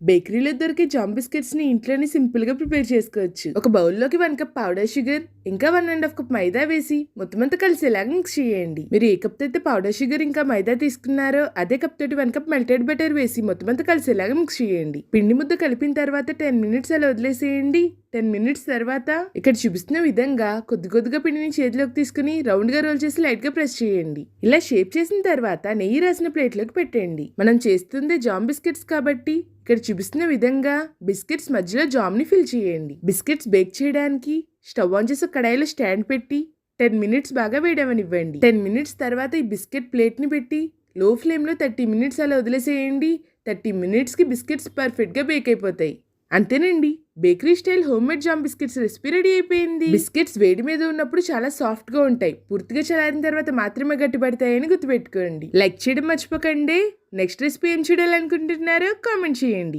బేకరీలో దొరికే jam biscuits ని ఇంట్లోనే సింపుల్ గా ప్రిపేర్ చేసుకోవచ్చు. ఒక బౌల్లోకి 1 కప్ పౌడర్ షుగర్ ఇంకా 1.5 కప్ మైదా వేసి మొత్తం అంతా కలిసేలాగా మిక్స్ చేయండి. మీరు ఏ కప్ అయితే పౌడర్ షుగర్ ఇంకా మైదా తీసుకున్నారో అదే కప్ తోటి 1 కప్ మెల్టెడ్ బటర్ వేసి మొత్తం అంతా కలిసేలాగా మిక్స్ చేయండి. పిండి ముద్ద కలిపిన తర్వాత 10 మినిట్స్ అలా వదిలేసేయండి. 10 మినిట్స్ తర్వాత ఇక్కడ చూపిస్తున్న విధంగా కొద్ది కొద్దిగా పిండిని చేతిలోకి తీసుకుని రౌండ్ గా రోల్ చేసి లైట్ గా ప్రెస్ చేయండి. ఇలా షేప్ చేసిన తర్వాత నెయ్యి రాసిన ప్లేట్ లోకి పెట్టండి. మనం చేస్తుంది జామ్ బిస్కెట్స్ కాబట్టి ఇక్కడ చూపిస్తున్న విధంగా బిస్కెట్స్ మధ్యలో జామ్ ని ఫిల్ చేయండి. బిస్కెట్స్ బేక్ చేయడానికి స్టవ్ ఆన్ చేసి కడాయిలో స్టాండ్ పెట్టి 10 మినిట్స్ బాగా వేడవనివ్వండి. 10 మినిట్స్ తర్వాత ఈ బిస్కెట్ ప్లేట్ ని పెట్టి లో ఫ్లేమ్ లో 30 మినిట్స్ అలా వదిలేసేయండి. 30 మినిట్స్ కి బిస్కెట్స్ పర్ఫెక్ట్ గా బేక్ అయిపోతాయి. అంతేనండి, bakery style home made jam biscuits recipe ready అయిపోయింది. బిస్కెట్స్ వేడి మీద ఉన్నప్పుడు చాలా సాఫ్ట్ గా ఉంటాయి. పూర్తిగా చల్లారిన తర్వాత మాత్రమే గట్టిపడతాయని గుర్తుపెట్టుకోండి. లైక్ చేయడం మర్చిపోకండి. నెక్స్ట్ రెసిపీ ఏం చూడాలనుకుంటున్నారో కామెంట్ చేయండి.